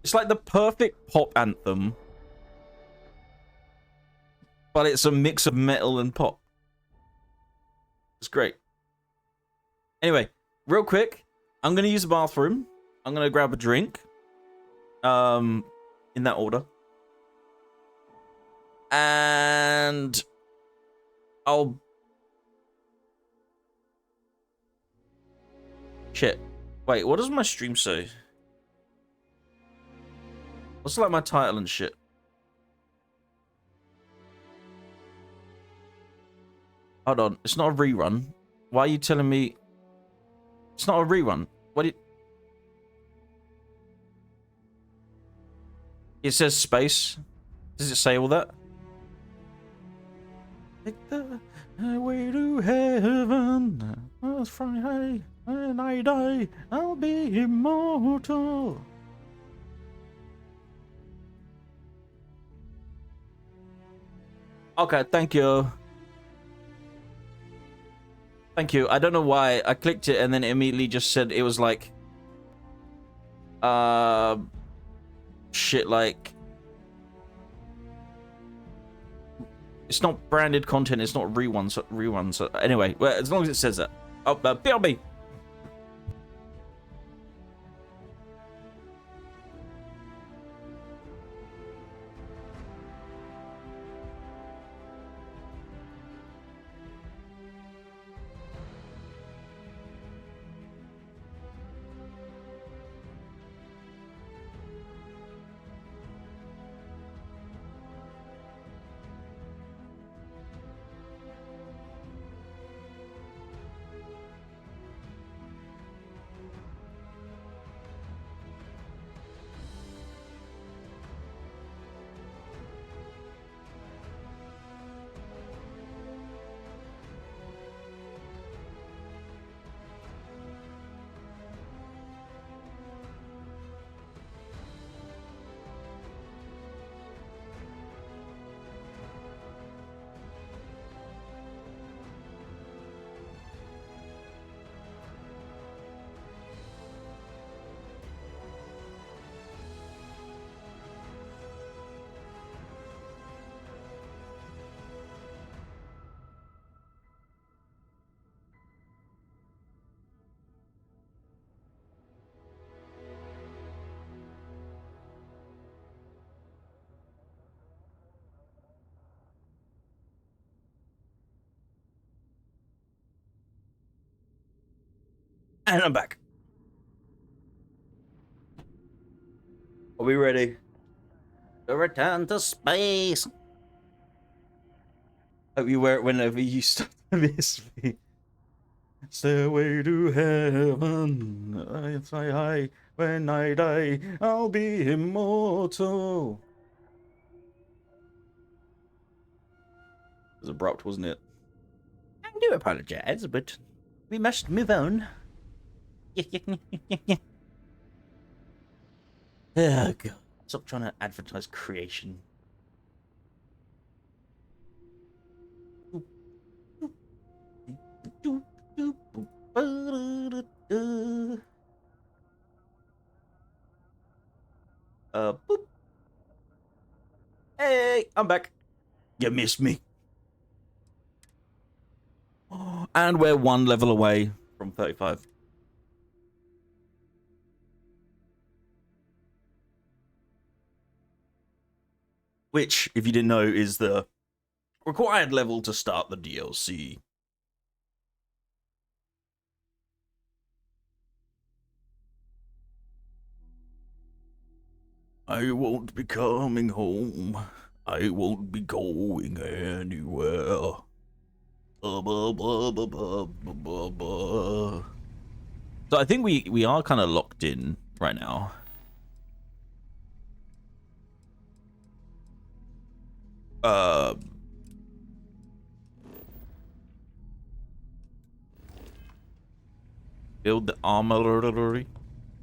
It's like the perfect pop anthem, but it's a mix of metal and pop. It's great. Anyway, real quick, I'm gonna use the bathroom. I'm gonna grab a drink. In that order. And I'll... Shit. Wait, what does my stream say? What's like my title and shit? Hold on, it's not a rerun. Why are you telling me it's not a rerun? What do you... It says space. Does it say all that? Take the way to heaven. Friday, when I die, I'll be immortal. Okay, thank you. Thank you. I don't know why I clicked it and then it immediately just said it was like shit, like it's not branded content, it's not rerun, so anyway, well, as long as it says that. Oh, BLB. And I'm back. Are we ready to return to space? Hope you wear it whenever you start to miss me. Stairway to heaven. I fly high. When I die, I'll be immortal. It was abrupt, wasn't it? I do apologize, but we must move on. Oh, God. Stop trying to advertise creation. Boop. Hey, I'm back. You missed me. And we're one level away from 35. Which, if you didn't know, is the required level to start the DLC. I won't be coming home. I won't be going anywhere. So I think we are kind of locked in right now. Build the armory.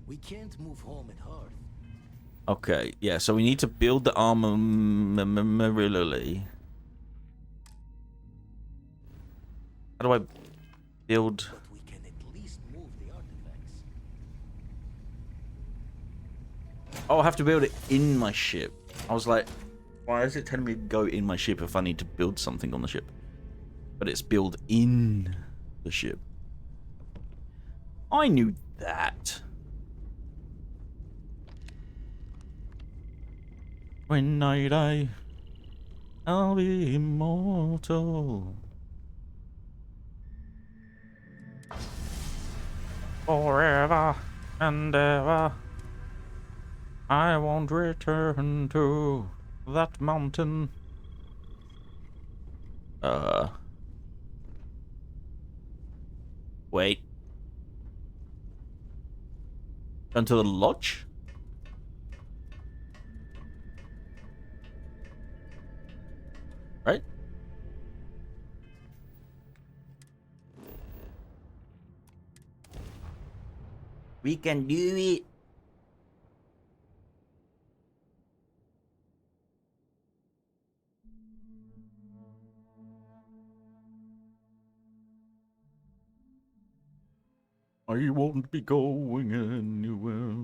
We can't move home at heart. Okay, yeah, so we need to build the armory. How do I build? But we can at least move the artifacts. Oh, I have to build it in my ship. I was like, why is it telling me to go in my ship if I need to build something on the ship? But it's build in the ship. I knew that. When I die, I'll be immortal. Forever and ever. I won't return to that mountain. Wait. Until the lodge? Right? We can do it. I won't be going anywhere.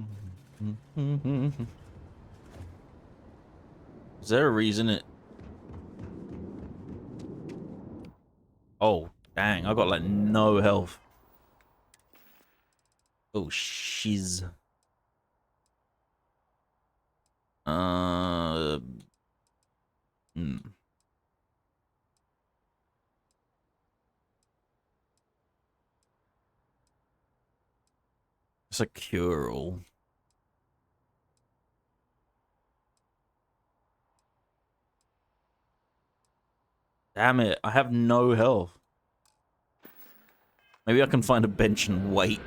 Is there a reason it... Oh, dang. I got like no health. Oh, shiz. Hmm. It's a cure-all. Damn it. I have no health. Maybe I can find a bench and wait.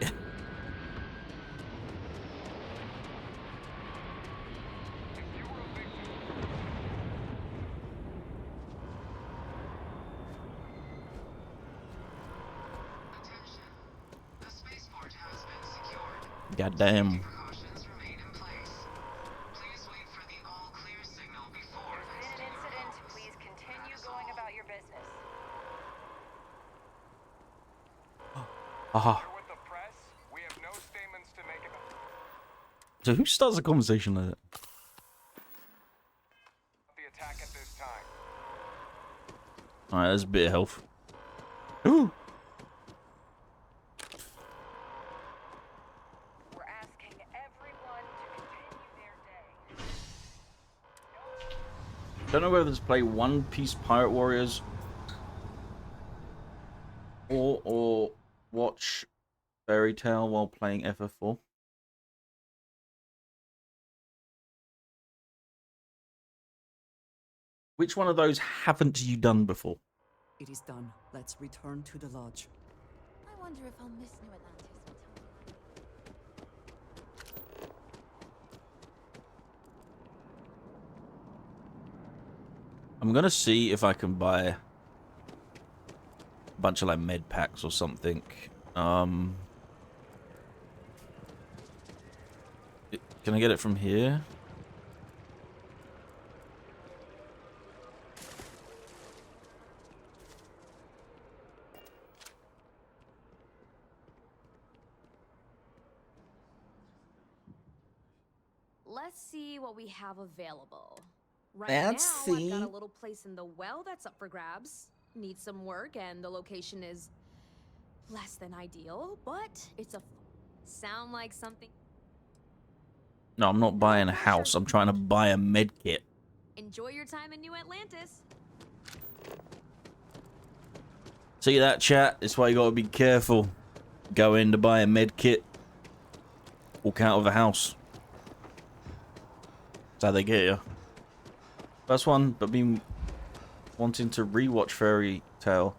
Goddamn. Aha. So who starts a conversation like that? Alright, there's a bit of health. Ooh! We're asking everyone to continue their day. Don't know whether to play One Piece Pirate Warriors or watch Fairy Tail while playing FF4. Which one of those haven't you done before? It is done. Let's return to the lodge. I wonder if I'll miss New Atlantis with time. I'm gonna see if I can buy a bunch of like med packs or something. Can I get it from here? Let's see what we have available. Right Let's now, I've see. got a little place in the well that's up for grabs. Needs some work, and the location is less than ideal, but it's a sound like something. No, I'm not buying a house. I'm trying to buy a med kit. Enjoy your time in New Atlantis. See that, chat? That's why you gotta be careful. Go in to buy a med kit. Walk out of the house. That's how they get you. First one, but been wanting to rewatch Fairy Tail.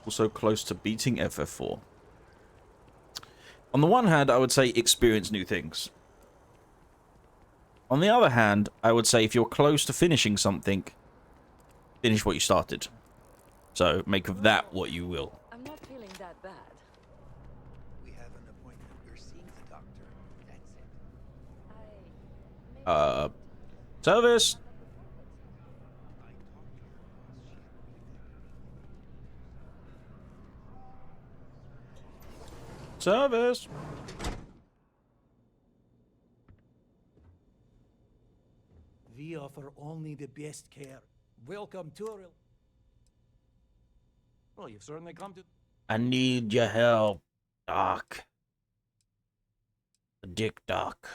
Also close to beating FF4. On the one hand, I would say experience new things. On the other hand, I would say if you're close to finishing something, finish what you started. So make of that what you will. I'm not feeling that bad. We have an appointment. We're seeing the doctor. That's it. Service! Service! We offer only the best care. Welcome to our... Well, you've certainly come to... I need your help, Doc. Dick Doc.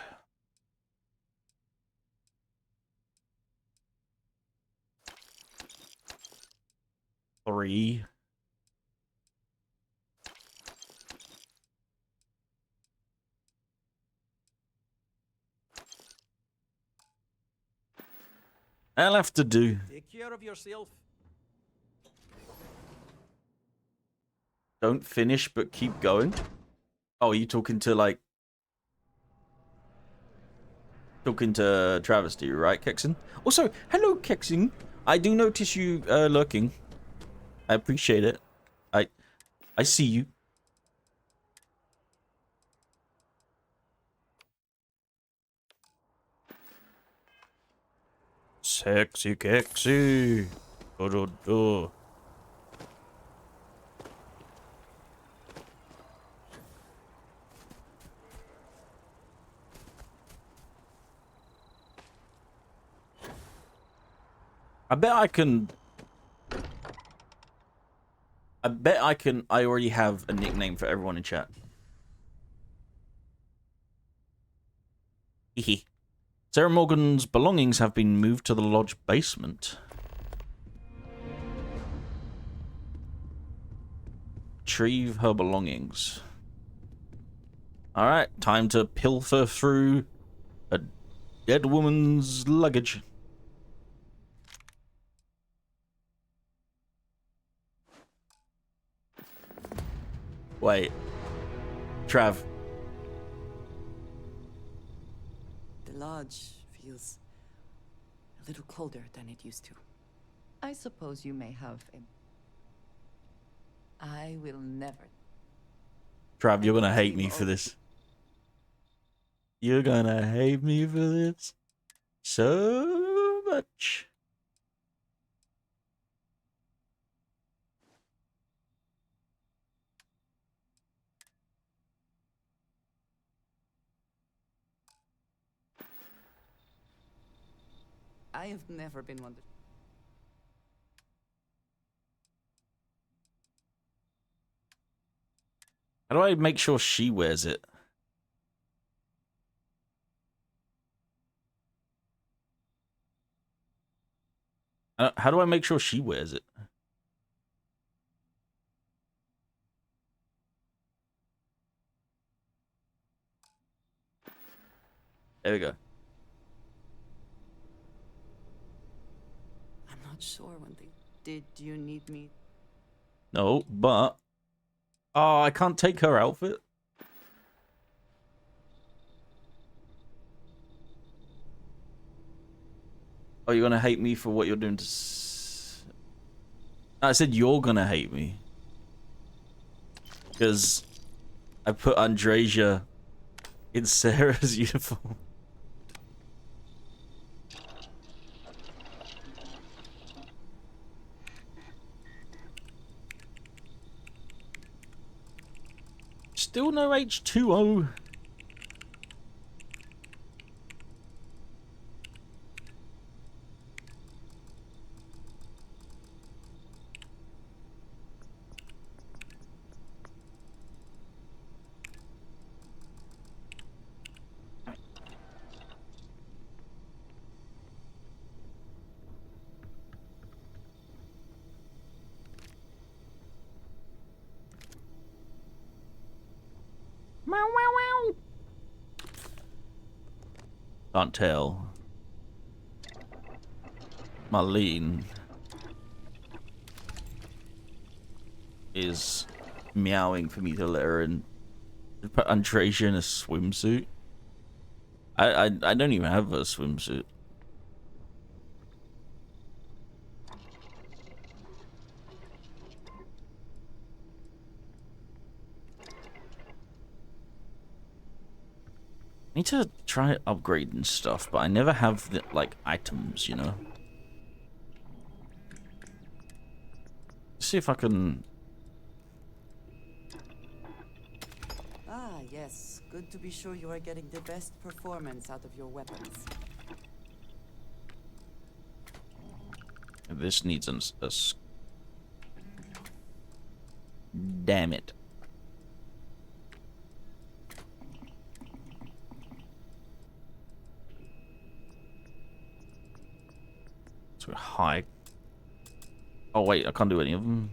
Three. I'll have to do. Take care of yourself. Don't finish, but keep going. Oh, are you talking to, like... Talking to Travesty, right, Kexon? Also, hello, Kexon. I do notice you lurking. I appreciate it. I see you. Sexy Kexy. Do. I bet I can. I already have a nickname for everyone in chat. Hehe. Sarah Morgan's belongings have been moved to the lodge basement. Retrieve her belongings. Alright, time to pilfer through a dead woman's luggage. Wait. Trav. The lodge feels a little colder than it used to. I suppose you may have a... I will never... Trav, you're gonna hate me for this. You're gonna hate me for this so much. I have never been one to... How do I make sure she wears it? How do I make sure she wears it? There we go. I'm not sure when they... Did you need me? No, but... Oh, I can't take her outfit. Oh, you're gonna hate me for what you're doing to... I said you're gonna hate me. Because I put Andresia in Sarah's uniform. Still no H2O. Can't tell. Marlene is meowing for me to let her in. Put Andresia in a swimsuit. I don't even have a swimsuit. I need to try upgrading stuff, but I never have the, like, items, you know? Let's see if I can... Ah, yes. Good to be sure you are getting the best performance out of your weapons. This needs damn it. So high. Oh wait, I can't do any of them.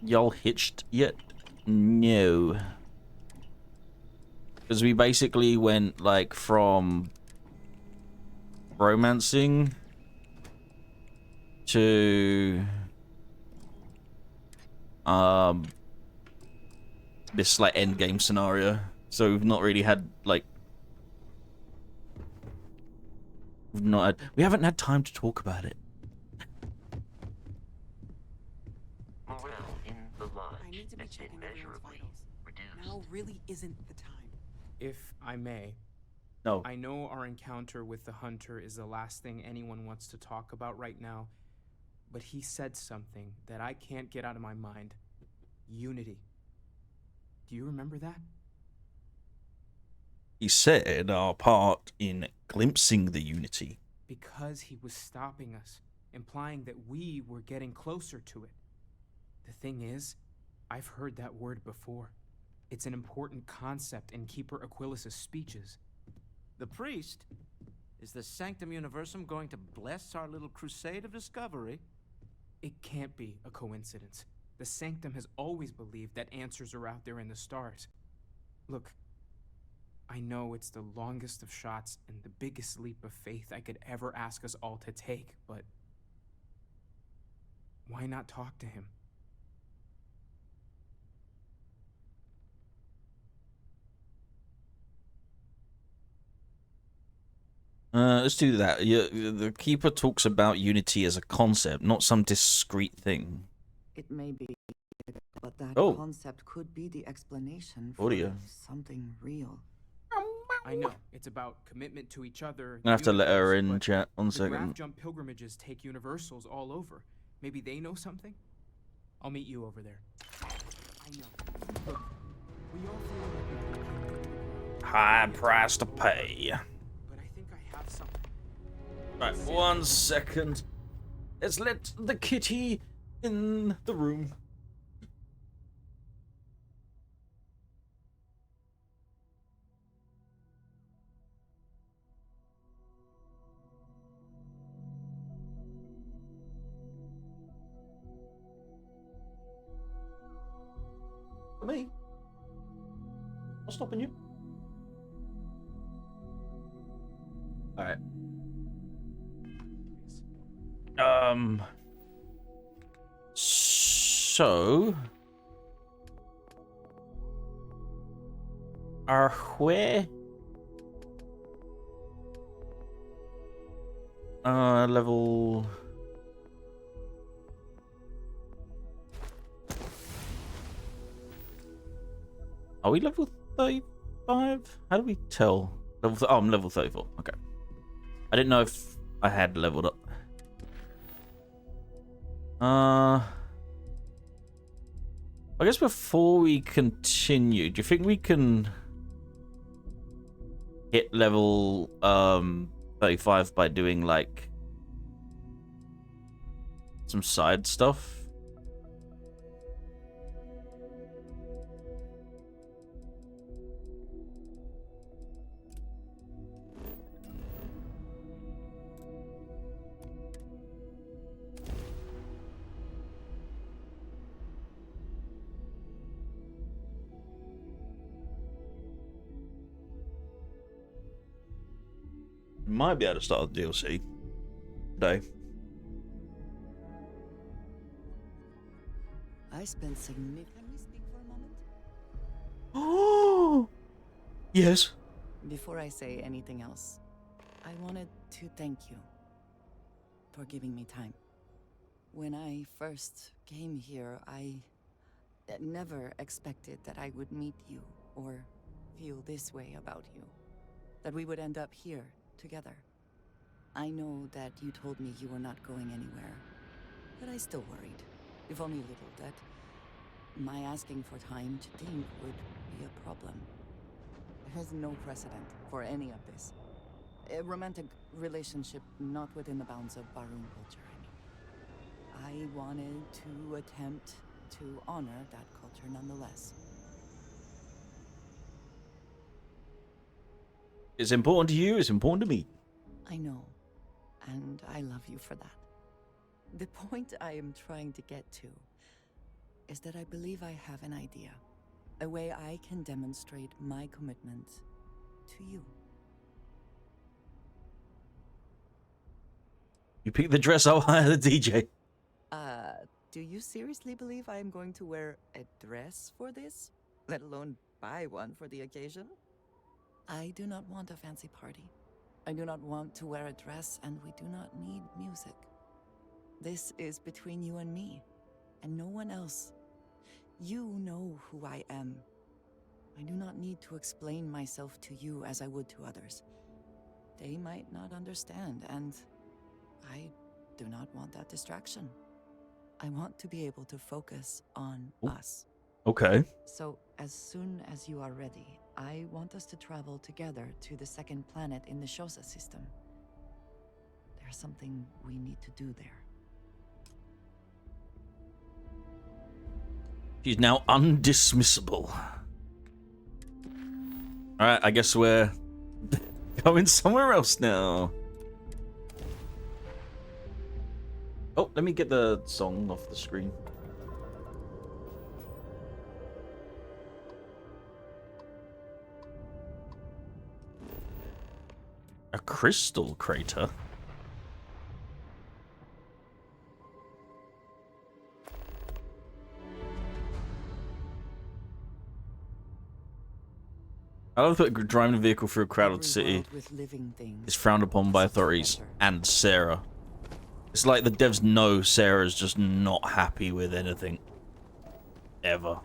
Y'all hitched yet? No. Because we basically went like from romancing to this like end game scenario. So we've not really had like we haven't had time to talk about it. I need to be checking everyone's vitals. Now really isn't the time. If I may, No. I know our encounter with the hunter is the last thing anyone wants to talk about right now, but he said something that I can't get out of my mind. Unity. Do you remember that? He said our part in glimpsing the unity. Because he was stopping us, implying that we were getting closer to it. The thing is, I've heard that word before. It's an important concept in Keeper Aquilas's speeches. The priest? Is the Sanctum Universum going to bless our little crusade of discovery? It can't be a coincidence. The Sanctum has always believed that answers are out there in the stars. Look, I know it's the longest of shots and the biggest leap of faith I could ever ask us all to take, but why not talk to him? Let's do that. The Keeper talks about unity as a concept, not some discrete thing. It may be, but that Oh. concept could be the explanation for Audio. something real. I know, it's about commitment to each other. I have to let her in but chat. 1 the graph second. jump pilgrimages take universals all over. Maybe they know something? I'll meet you over there. I know. Look, we all feel like we've been kicked into the ground. High price to pay. But I think I have something. Right, 1 second. Let's let the kitty in the room. Me? What's stopping you? Alright. So where level are we level 35? How do we tell? Oh, I'm level 34. Okay. I didn't know if I had leveled up. I guess before we continue, do you think we can hit level 35 by doing like some side stuff? Might be able to start the DLC today. I spent significant. Can we speak for a moment? Oh, yes. Before I say anything else, I wanted to thank you for giving me time. When I first came here, I never expected that I would meet you or feel this way about you. That we would end up here together. I know that you told me you were not going anywhere, but I still worried, if only a little, that my asking for time to think would be a problem. There's no precedent for any of this. A romantic relationship not within the bounds of Barun culture, I mean. I wanted to attempt to honor that culture nonetheless. It's important to you, it's important to me. I know, and I love you for that. The point I am trying to get to is that I believe I have an idea. A way I can demonstrate my commitment to you. You pick the dress, I'll hire the DJ. Do you seriously believe I am going to wear a dress for this? Let alone buy one for the occasion? I do not want a fancy party. I do not want to wear a dress, and we do not need music. This is between you and me, and no one else. You know who I am. I do not need to explain myself to you as I would to others. They might not understand, and I do not want that distraction. I want to be able to focus on us. Okay. So, as soon as you are ready, I want us to travel together to the second planet in the Shosa system. There's something we need to do there. She's now undismissible. Alright, I guess we're going somewhere else now. Oh, let me get the song off the screen. A crystal crater? I love that driving a vehicle through a crowded city is frowned upon by authorities and Sarah. It's like the devs know Sarah's just not happy with anything. Ever.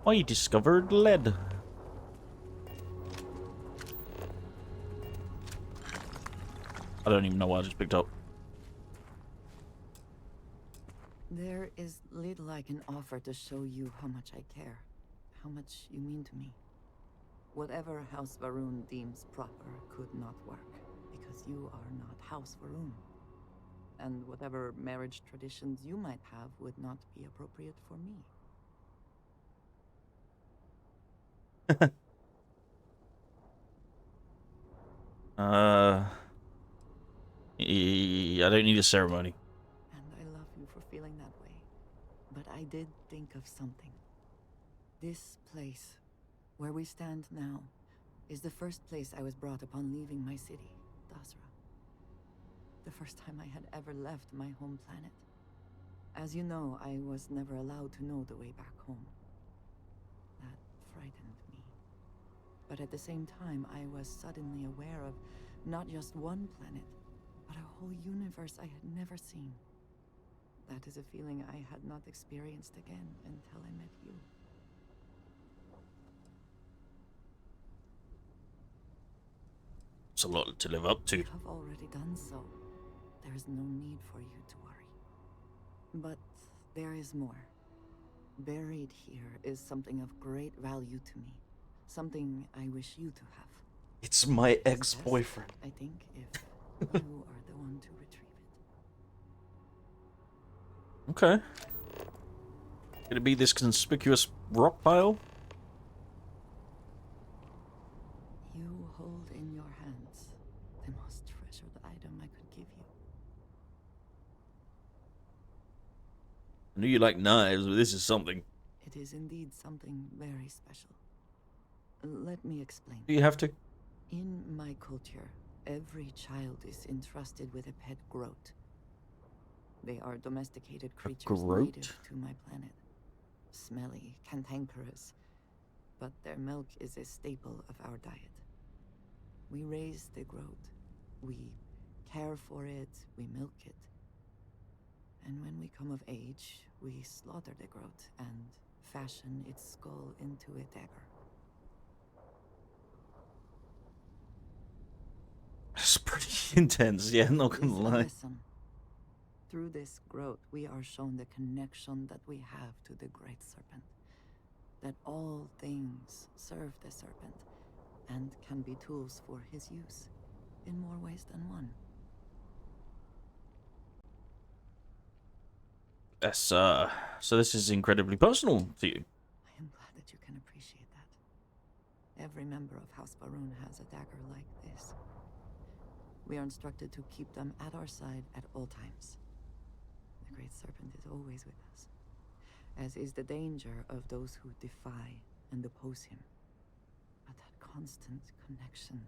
I discovered lead. I don't even know what I just picked up. There is little I can offer to show you how much I care, how much you mean to me. Whatever House Varun deems proper could not work, because you are not House Varun. And whatever marriage traditions you might have would not be appropriate for me. I don't need a ceremony. And I love you for feeling that way. But I did think of something. This place, where we stand now, is the first place I was brought upon leaving my city, Dasra. The first time I had ever left my home planet. As you know, I was never allowed to know the way back home. That frightened me. But at the same time, I was suddenly aware of not just one planet, but a whole universe I had never seen. That is a feeling I had not experienced again until I met you. It's a lot to live up to. You have already done so. There is no need for you to worry. But there is more. Buried here is something of great value to me. Something I wish you to have. It's my ex-boyfriend. I think if you are the one to retrieve it. Okay. Could it be this conspicuous rock pile? You hold in your hands the most treasured item I could give you. I knew you like knives, but this is something. It is indeed something very special. Let me explain. Do you have to? In my culture, every child is entrusted with a pet groat. They are domesticated creatures native to my planet. Smelly, cantankerous, but their milk is a staple of our diet. We raise the groat. We care for it, we milk it. And when we come of age, we slaughter the groat and fashion its skull into a dagger. It's pretty intense, yeah, not It gonna is a lie. lesson. Through this growth, we are shown the connection that we have to the Great Serpent. That all things serve the Serpent and can be tools for his use in more ways than one. That's so this is incredibly personal to you. I am glad that you can appreciate that. Every member of House Baroon has a dagger like this. We are instructed to keep them at our side at all times. The Great Serpent is always with us, as is the danger of those who defy and oppose him. But that constant connection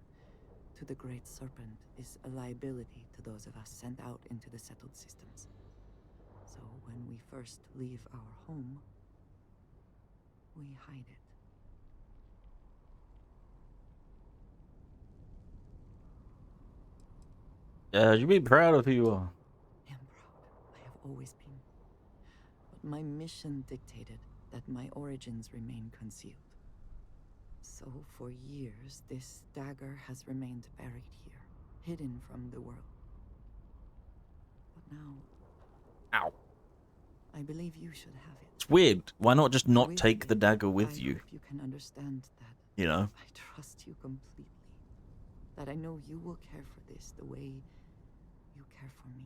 to the Great Serpent is a liability to those of us sent out into the settled systems. So when we first leave our home, we hide it. You be proud of who you are. I am proud. I have always been. But my mission dictated that my origins remain concealed. So for years, this dagger has remained buried here, hidden from the world. But now, Ow. I believe you should have it. It's weird. Why not just not With take the me, dagger with I you? hope you can understand that. You know? I trust you completely. That I know you will care for this the way you care for me.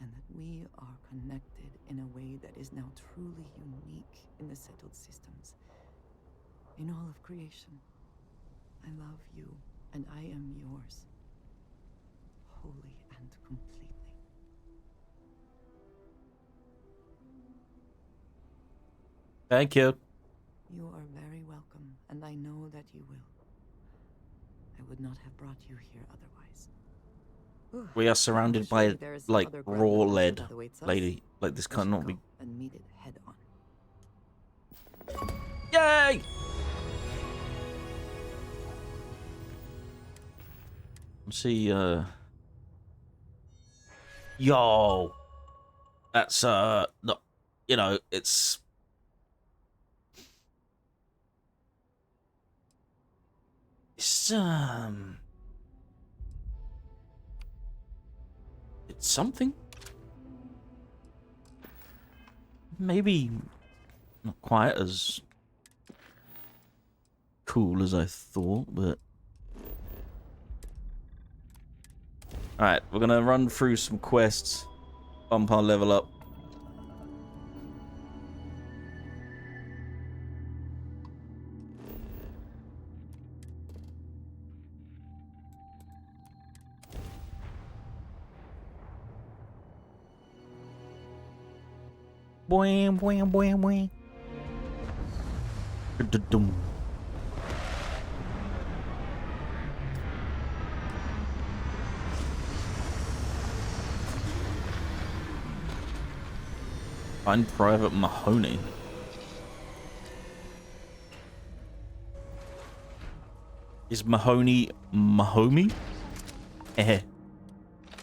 And that we are connected in a way that is now truly unique in the settled systems. In all of creation. I love you, and I am yours. Wholly and completely. Thank you. You are very welcome, and I know that you will. I would not have brought you here otherwise. Whew. We are surrounded by Surely there is some like other grand raw adventure lead, that awaits us. lady. Like this We should cannot go be. and meet it head on. Yay! Let's see. Yo, that's not. You know, it's. It's it's something. Maybe not quite as cool as I thought, but alright, we're gonna run through some quests, bump our level up. Boing, boing, boing, boing. Da-da-dum. Find Private Mahoney. Is Mahoney Mahomey? Eh.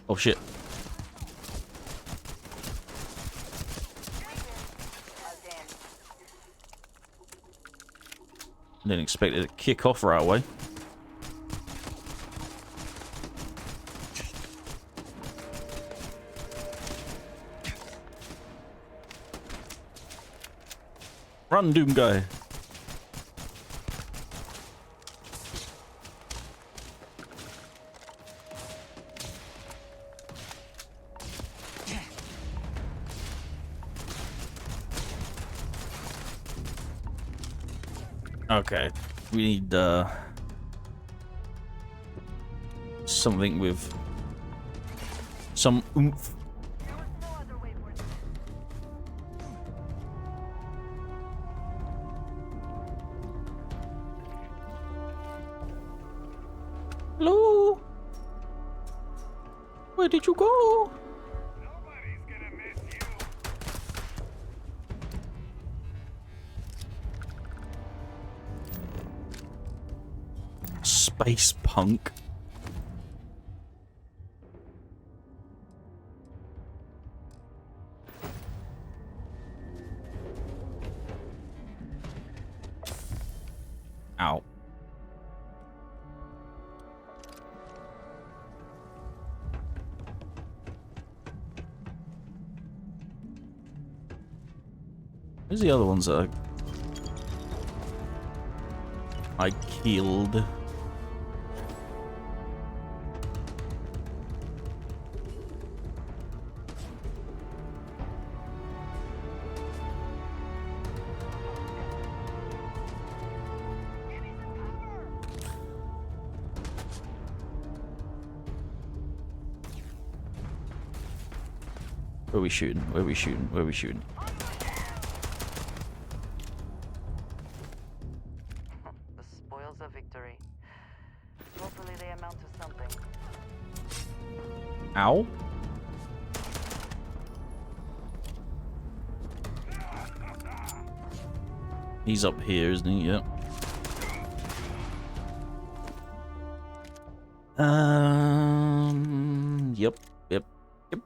Oh shit. Didn't expect it to kick off right away. Run, Doom Guy. Okay, we need something with some oomph. Hello? Where did you go? Space punk. Ow. Where's the other ones that I killed? Where are we shooting? Where are we shooting? Where are we shooting? The spoils of victory. Hopefully they amount to something. Ow. He's up here, isn't he? Yep. Yep. Yep. Yep.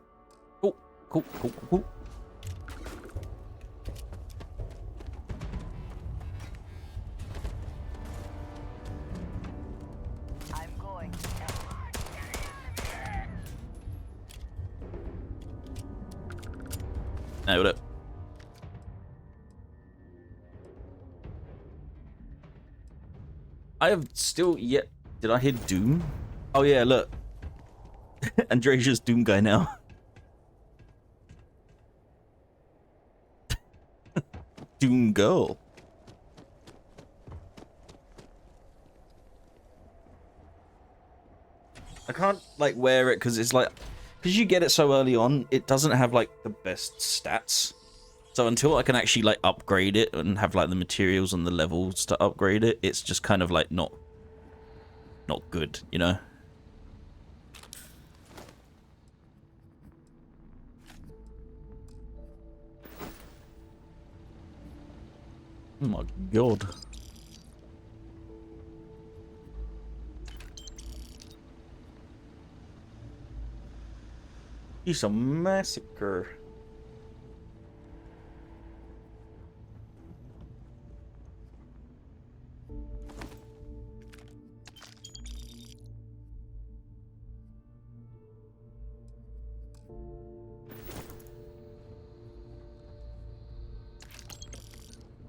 Cool. Cool. Cool. Cool. I'm going. Nailed it. I have still yet. Did I hit Doom? Oh yeah, look. Andresia's Doom guy now. Doom girl. I can't like wear it because it's like, because you get it so early on, it doesn't have like the best stats. So until I can actually like upgrade it and have like the materials and the levels to upgrade it, it's just kind of like not good, you know? Oh my god. He's a massacre.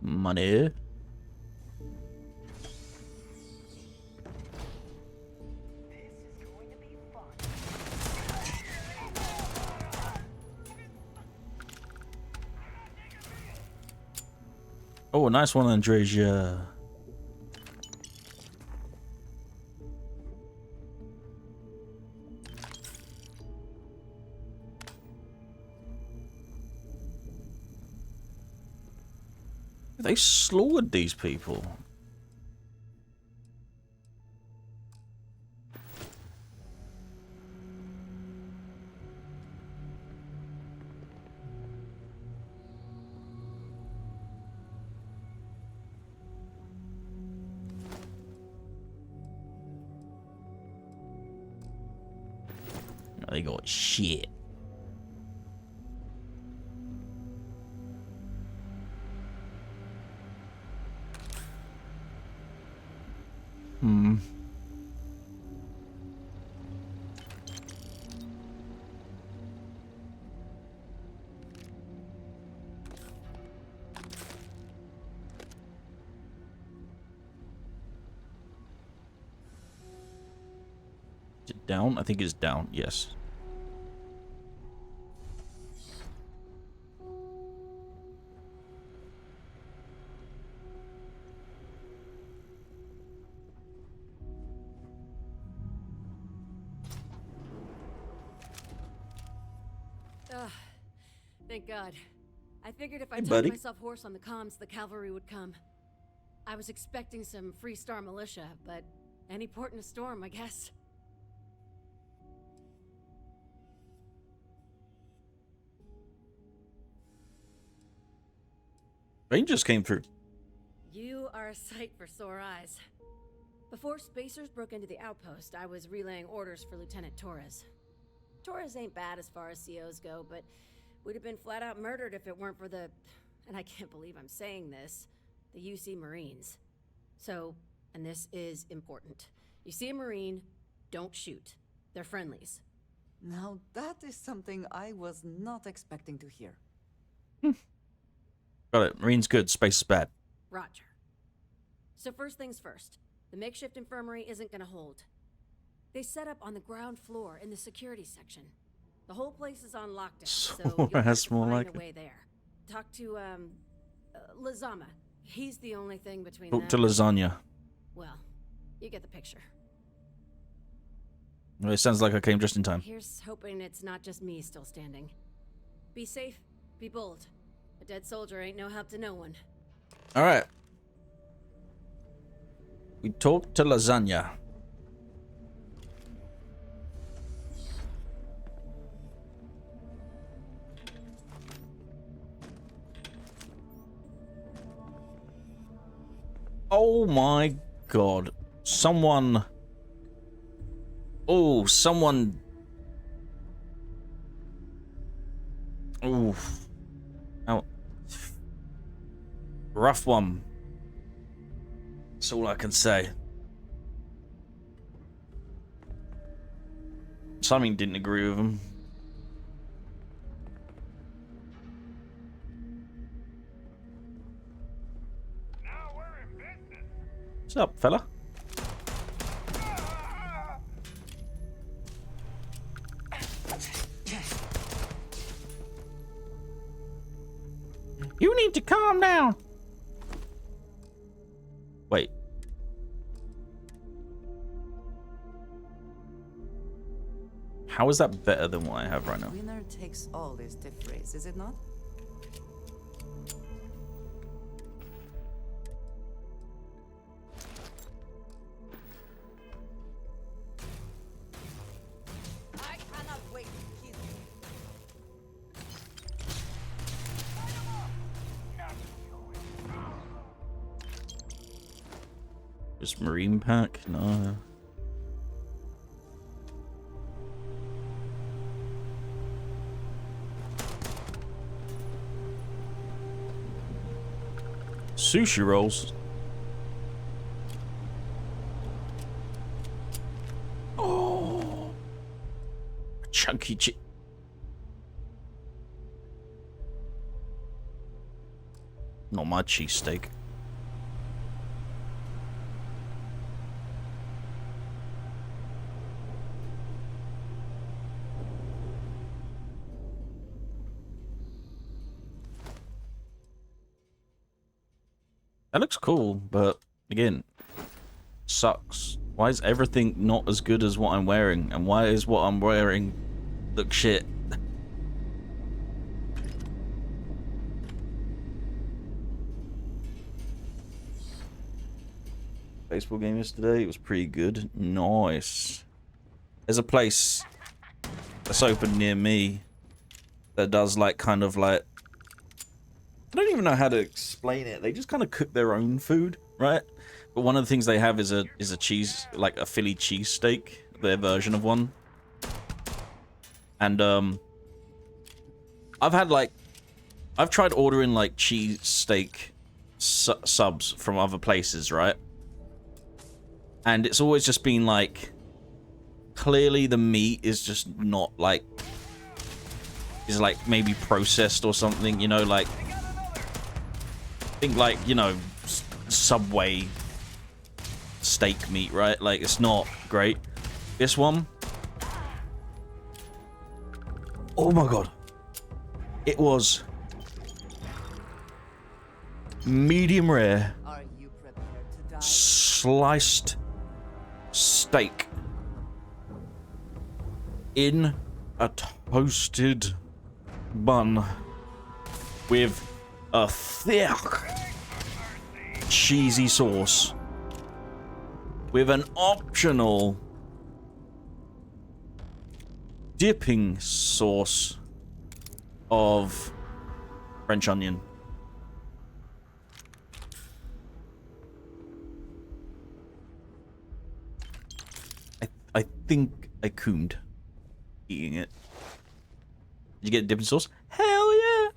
Money. Oh, nice one, Andresia. They slaughtered these people. They got shit. Hmm. Is it down? I think it's down, yes. Thank God. I figured if I Hey, talked buddy. myself hoarse on the comms, the cavalry would come. I was expecting some Free Star militia, but any port in a storm, I guess. Rangers came through. You are a sight for sore eyes. Before Spacers broke into the outpost, I was relaying orders for Lieutenant Torres. Torres ain't bad as far as COs go, but we'd have been flat out murdered if it weren't for the, and I can't believe I'm saying this, the UC Marines. So, and this is important. You see a Marine, don't shoot. They're friendlies. Now that is something I was not expecting to hear. Got it. Marine's good. Space is bad. Roger. So first things first. The makeshift infirmary isn't gonna hold. They set up on the ground floor in the security section. The whole place is on lockdown, so you'll have that's to more find like a it. way there. Talk to, Lazama. He's the only thing between Talk to them. lasagna. Well, you get the picture. Well, it sounds like I came just in time. Here's hoping it's not just me still standing. Be safe, be bold. A dead soldier ain't no help to no one. All right. We talked to lasagna. Oh my god. Someone... Oh, someone... Oof. Ow. Rough one. That's all I can say. Something didn't agree with him. What's up, fella? You need to calm down. Wait. How is that better than what I have right now? Winner takes all is the phrase, is it not? I cannot wait to kill you. Just Marine pack? No. Sushi rolls. Oh, chunky not my cheesesteak. That looks cool, but again, sucks. Why is everything not as good as what I'm wearing? And why is what I'm wearing look shit? Baseball game yesterday, it was pretty good. Nice. There's a place that's open near me that does like kind of like, I don't even know how to explain it. They just kind of cook their own food, right? But one of the things they have is a cheese, like a Philly cheesesteak, their version of one. And I've tried ordering like cheesesteak subs from other places, right? And it's always just been like, clearly the meat is just not like, is like maybe processed or something, you know, like, think like, you know, Subway steak meat, right? Like, it's not great. This one, oh my god, it was medium rare, Are you prepared to die? sliced steak in a toasted bun with a thick cheesy sauce with an optional dipping sauce of French onion. I think I coomed eating it. Did you get dipping sauce? Hell yeah!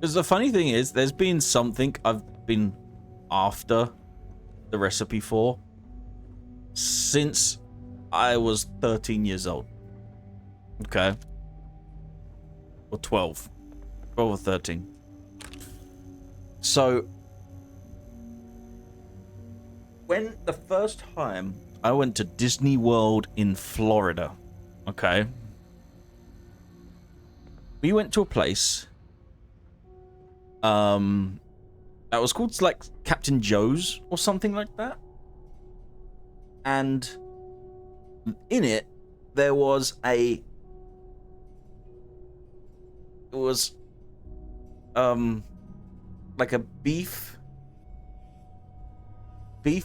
Because the funny thing is, there's been something I've been after the recipe for since I was 13 years old. Okay. Or 12. 12 or 13. So, when the first time I went to Disney World in Florida, okay, we went to a place that was called like Captain Joe's or something like that, and in it there was like a beef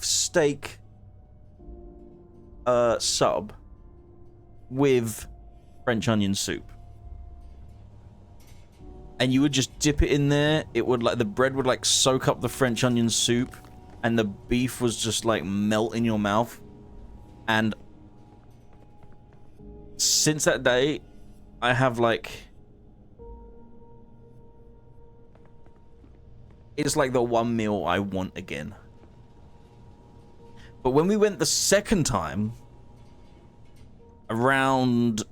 steak sub with French onion soup. And you would just dip it in there. It would like the bread would like soak up the French onion soup, and the beef was just like melt in your mouth. And since that day, I have like, it's like the one meal I want again. But when we went the second time, around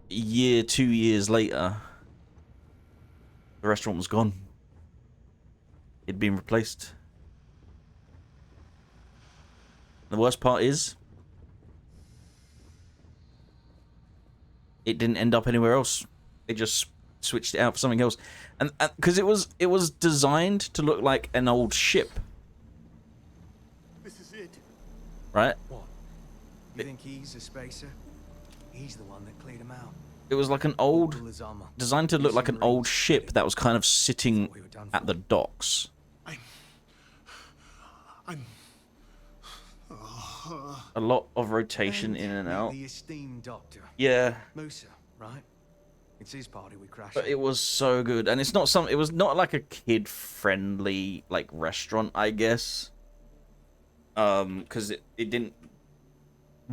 a year, 2 years later, the restaurant was gone. It'd been replaced. The worst part is, it didn't end up anywhere else. They just switched it out for something else, and because it was designed to look like an old ship. This is it. Right? What? You think he's a spacer? He's the one that cleared him out. It was like an old, designed to look like an old ship that was kind of sitting at the docks. A lot of rotation in and out. The esteemed doctor. Yeah. Musa, right? It's his party we crashed. But it was so good, and it's not some. It was not like a kid-friendly like restaurant, I guess. Because it didn't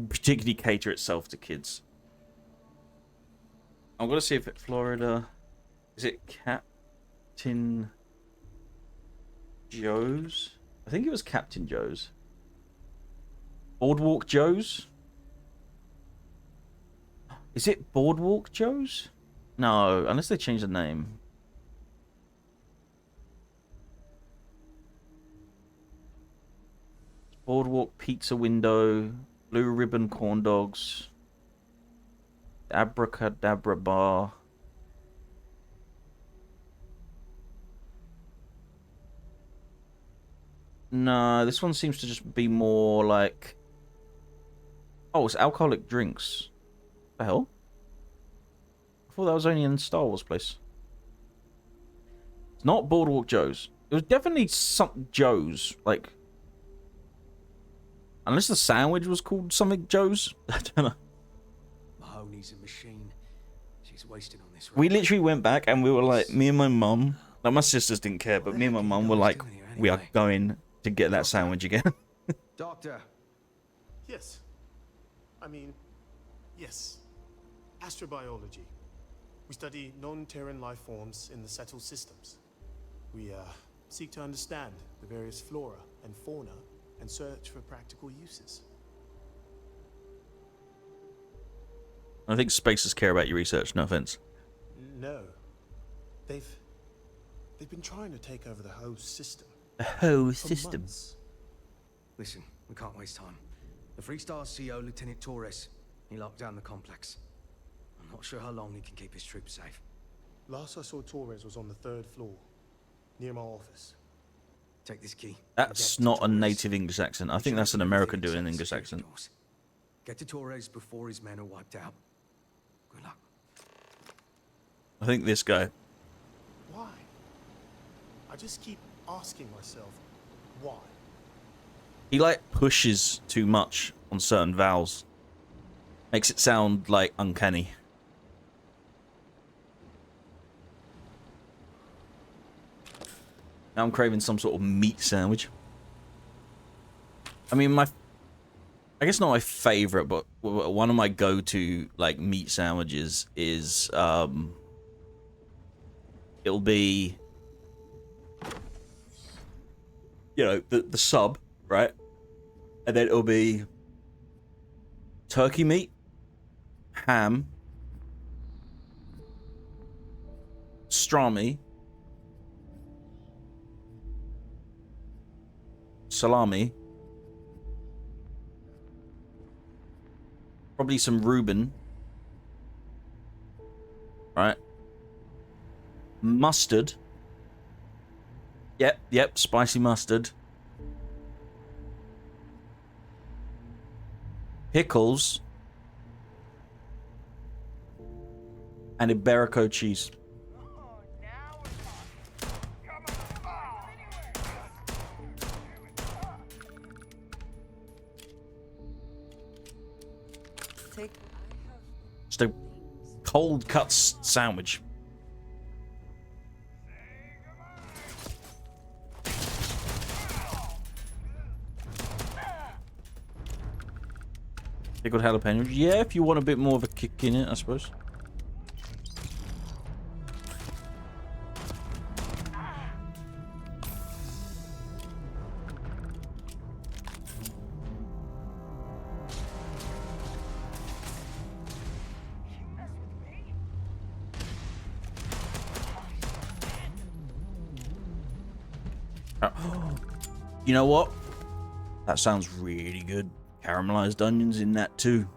particularly cater itself to kids. I'm gonna see if it's Florida. Is it Captain Joe's? I think it was Captain Joe's. Boardwalk Joe's? Is it Boardwalk Joe's? No, unless they changed the name. Boardwalk Pizza Window, Blue Ribbon Corn Dogs, Abracadabra Bar. No, this one seems to just be more like... Oh, it's alcoholic drinks. The hell? I thought that was only in Star Wars place. It's not Boardwalk Joe's. It was definitely some Joe's, like... Unless the sandwich was called something Joe's. I don't know. Mahoney's a machine. She's wasted on this. We literally went back and we were like, me and my mum... Like, my sisters didn't care, but me and my mum were like, we are going to get that sandwich again. Doctor. Yes. I mean, yes. Astrobiology. We study non-Terran life forms in the settled systems. We seek to understand the various flora and fauna and search for practical uses. I think spacers care about your research, no offense. No. They've been trying to take over the whole system. The whole for system? months. Listen, we can't waste time. The Freestar CO, Lieutenant Torres, he locked down the complex. I'm not sure how long he can keep his troops safe. Last I saw Torres was on the 3rd floor, near my office. Take this key. That's not a native English accent. I think that's an American doing an English accent. Get to Torres before his men are wiped out. Good luck. I think this guy. Why? I just keep asking myself, why? He like pushes too much on certain vowels. Makes it sound like uncanny. Now I'm craving some sort of meat sandwich. I mean, I guess not my favorite, but one of my go-to like meat sandwiches is it'll be you know, the sub, right? And then it'll be turkey meat, ham, pastrami, salami, probably some Reuben, right? Mustard. Yep, spicy mustard. Pickles. And Iberico cheese. Just a cold cut sandwich. Pickled jalapeno. Yeah, if you want a bit more of a kick in it, I suppose. You know what? That sounds really good. Caramelized onions in that too.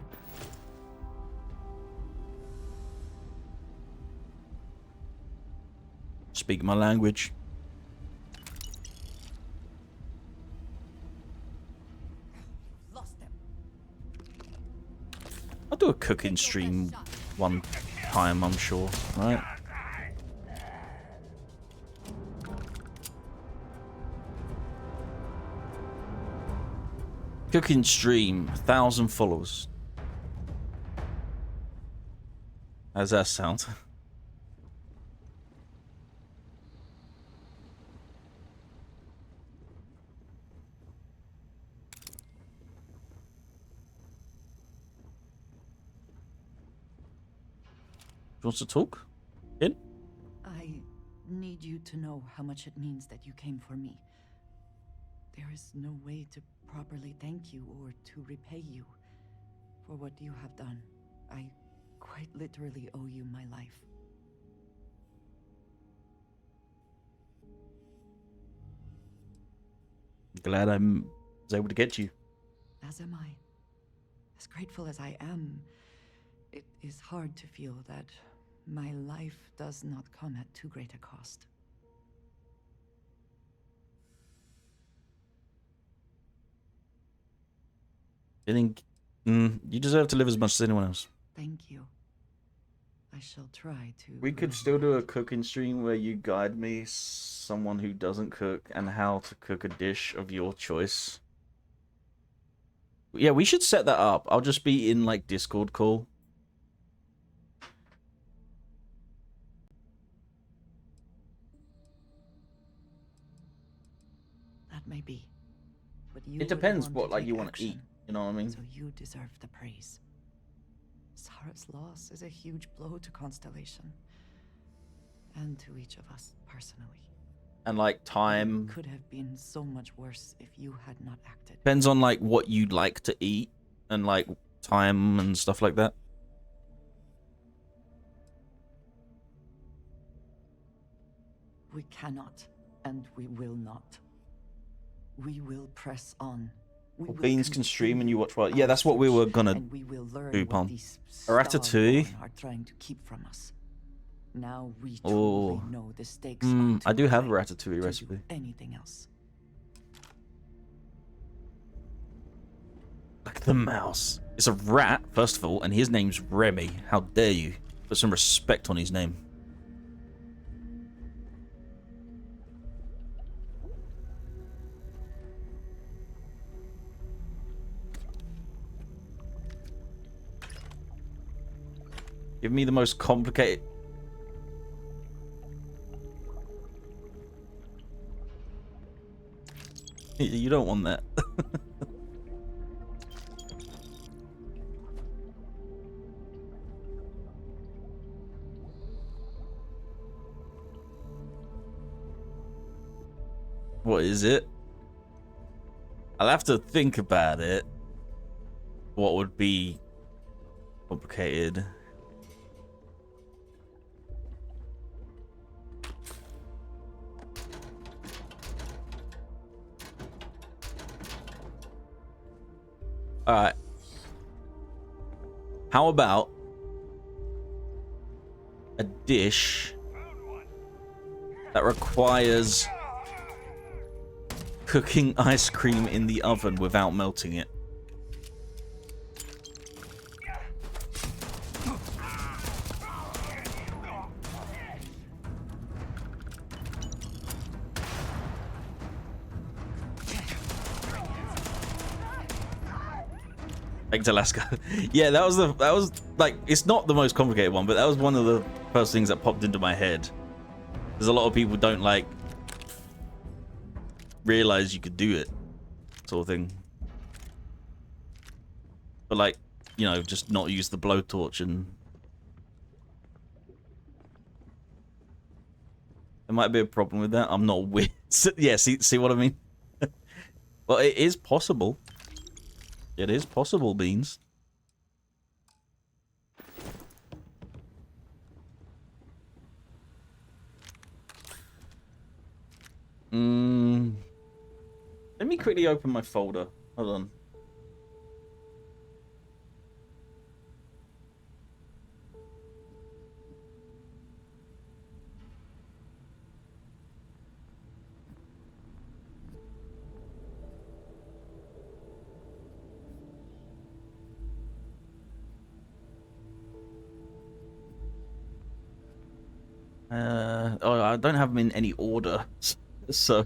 Speak my language. I'll do a cooking stream one time, I'm sure, right? Cooking stream, 1,000 followers. How's that sound? Wants to talk? In? I need you to know how much it means that you came for me. There is no way to properly thank you or to repay you for what you have done. I quite literally owe you my life. Glad I was able to get you. As am I. As grateful as I am, it is hard to feel that my life does not come at too great a cost. I think you deserve to live as much as anyone else. Thank you. I shall try to... We could still do a cooking stream where you guide me, someone who doesn't cook, and how to cook a dish of your choice. Yeah, we should set that up. I'll just be in, like, Discord call. That may be. But you It depends what, like, you want to eat. You know what I mean? So you deserve the praise. Sarah's loss is a huge blow to Constellation. And to each of us, personally. And, like, time... It could have been so much worse if you had not acted. Depends on, like, what you'd like to eat. And, like, time and stuff like that. We cannot, and we will not. We will press on. Well, Beans can stream and you watch what? Yeah, that's what we were gonna do, Palm. A Ratatouille. Are trying to keep from us. Now we truly know the stakes. I do have a Ratatouille recipe. Anything else? Look at the mouse. It's a rat, first of all, and his name's Remy. How dare you? Put some respect on his name. Give me the most complicated... You don't want that. What is it? I'll have to think about it. What would be complicated? All right. How about a dish that requires cooking ice cream in the oven without melting it? Thanks, Alaska. Yeah, that was like, it's not the most complicated one, but that was one of the first things that popped into my head. There's a lot of people don't like realize you could do it, sort of thing. But like, you know, just not use the blowtorch, and there might be a problem with that. I'm not weird. Yeah, see what I mean? Well, it is possible. It is possible, Beans. Let me quickly open my folder. Hold on. Oh, I don't have them in any order, so. I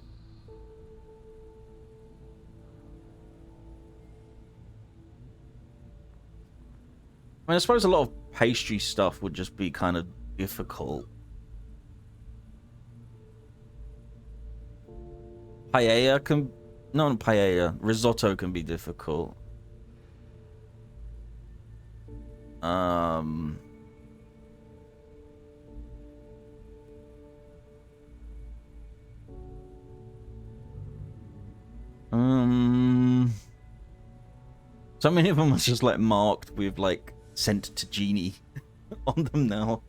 mean, I suppose a lot of pastry stuff would just be kind of difficult. Paella can... Not paella. Risotto can be difficult. So many of them are just like marked with like sent to Genie on them now.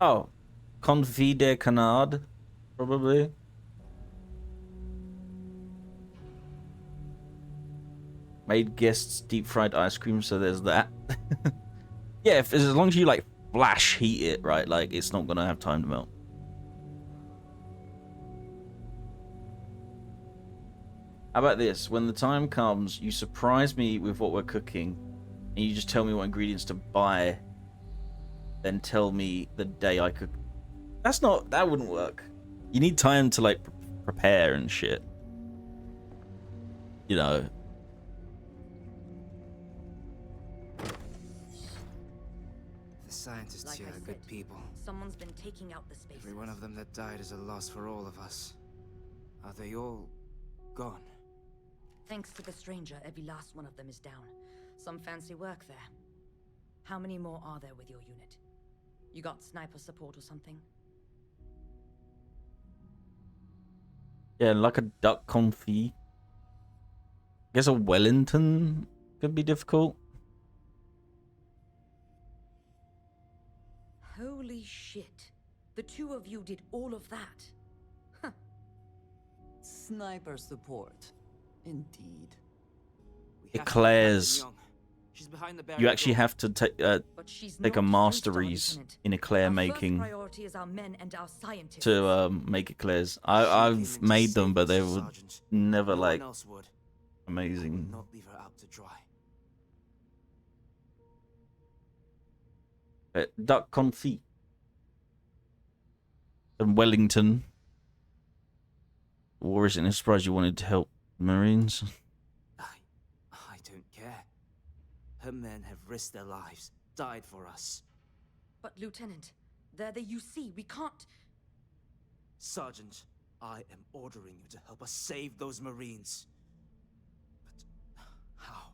Oh, confit de canard, probably. Made guests deep fried ice cream, so there's that. Yeah, as long as you like flash heat it, right? Like it's not gonna have time to melt. How about this? When the time comes, you surprise me with what we're cooking, and you just tell me what ingredients to buy. Then tell me the day I cook. That wouldn't work. You need time to like prepare and shit. You know. The scientists here are good people. Someone's been taking out the space. Every one of them that died is a loss for all of us. Are they all gone? Thanks to the stranger, every last one of them is down. Some fancy work there. How many more are there with your unit? You got sniper support or something? Yeah, like a duck confit. I guess a Wellington could be difficult. Holy shit. The two of you did all of that. Huh. Sniper support. Indeed. Eclairs. You actually have to take a masteries in eclair making to make eclairs. I've made them, but they were never like amazing. Not leave her out to dry. Duck confit and Wellington. Or is it a surprise you wanted to help Marines? I don't care. Her men have risked their lives, died for us. But Lieutenant, they're the UC. We can't... Sergeant, I am ordering you to help us save those Marines. But how?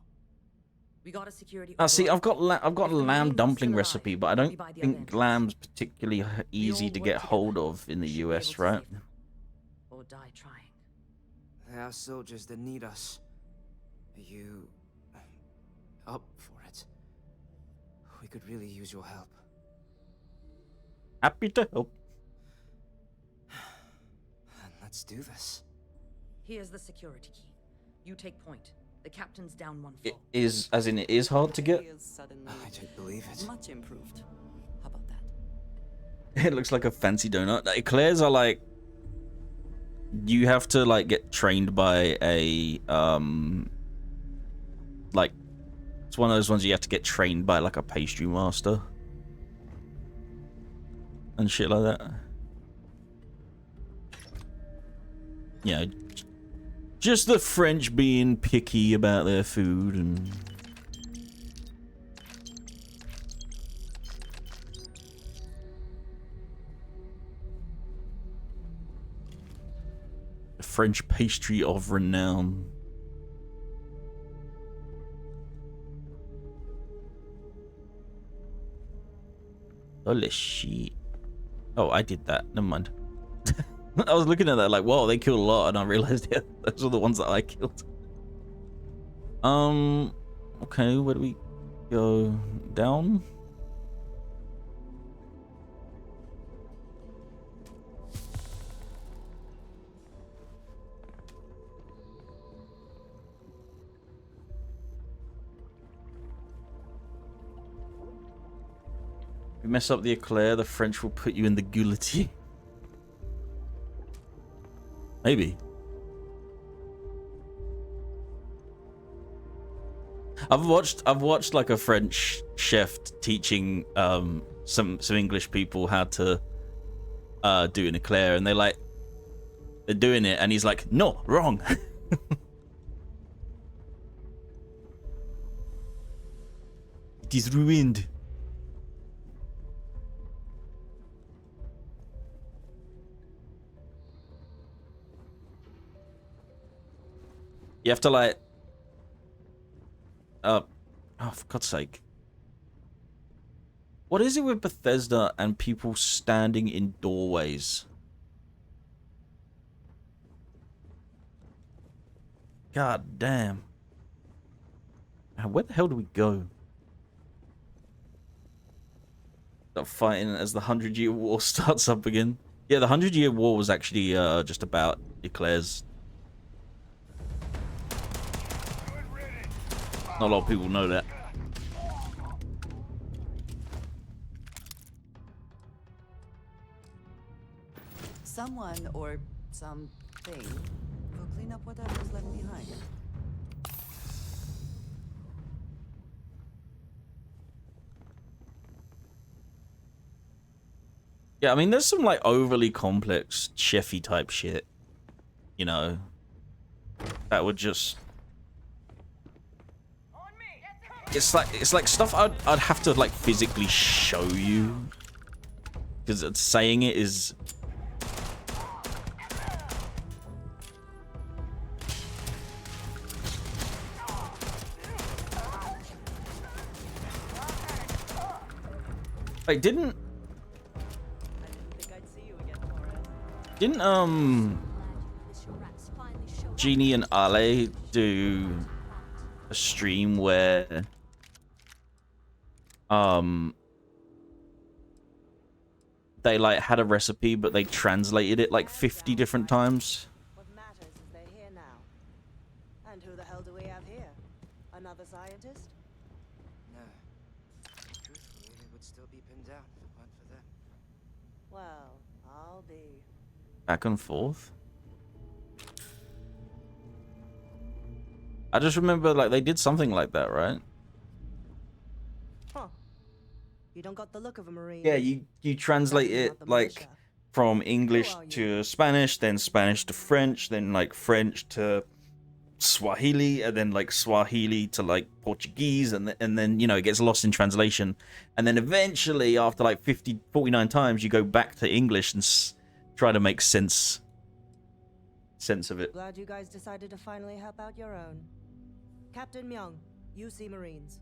We got a security. See, I've got a lamb dumpling alive, recipe, but I don't by the think Avengers. lamb's particularly easy all to work get together. hold of in the We should be US, able to right? save them. Or die trying. There are soldiers that need us. Are you up for it? We could really use your help. Happy to help. Let's do this. Here's the security key. You take point. The captain's down one It floor. is, as in, it is hard to get. Suddenly I don't believe it. much improved. How about that? It looks like a fancy donut. The eclairs are like, you have to like get trained by a like, it's one of those ones you have to get trained by like a pastry master and shit like that. Yeah, just the French being picky about their food and the French pastry of renown. Holy shit. Oh, I did that. Never mind. I was looking at that like, whoa, they killed a lot, and I realized, yeah, those are the ones that I killed. Okay, where do we go? Down? If you mess up the eclair, the French will put you in the guillotine. Maybe. I've watched like a French chef teaching some English people how to do an eclair, and they're doing it, and he's like, no, wrong. It is ruined. You have to like, oh, for God's sake. What is it with Bethesda and people standing in doorways? God damn. Now, where the hell do we go? Start fighting as the 100-Year War starts up again. Yeah, the 100-Year War was actually just about eclairs. Not a lot of people know that. Someone or something will clean up whatever's left behind. Yeah, I mean, there's some like overly complex chefy type shit, you know, that would just. It's like stuff I'd have to like physically show you, because saying it is. Like, didn't Genie and Ale do a stream where they like had a recipe but they translated it like 50 different times? What matters is they're here now. And who the hell do we have here? Another scientist? No. Truthfully, they would still be pinned down if it weren't for them. Well, I'll be. Back and forth. I just remember like they did something like that, right? Huh. You don't got the look of a Marine. Yeah, you translate it like from English to Spanish, then Spanish to French, then like French to Swahili, and then like Swahili to like Portuguese, and then you know it gets lost in translation, and then eventually after like 49 times you go back to English and try to make sense of it. Glad you guys decided to finally help out your own. Captain Myung, UC Marines.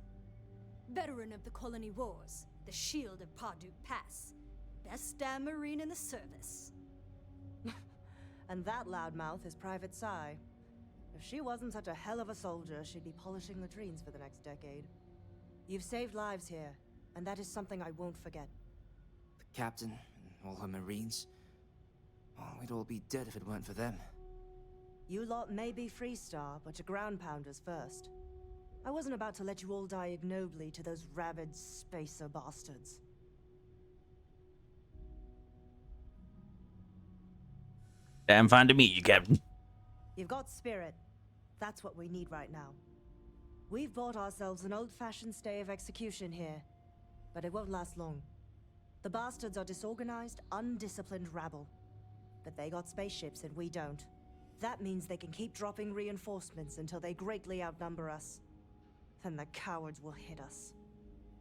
Veteran of the Colony Wars, the Shield of Parduk Pass. Best damn Marine in the service. And that loudmouth is Private Sai. If she wasn't such a hell of a soldier, she'd be polishing latrines for the next decade. You've saved lives here, and that is something I won't forget. The captain and all her Marines. Oh, we'd all be dead if it weren't for them. You lot may be Freestar, but you're ground pounders first. I wasn't about to let you all die ignobly to those rabid spacer bastards. Damn fine to meet you, Captain. You've got spirit. That's what we need right now. We've bought ourselves an old-fashioned stay of execution here, but it won't last long. The bastards are disorganized, undisciplined rabble. But they got spaceships and we don't. That means they can keep dropping reinforcements until they greatly outnumber us. Then the cowards will hit us.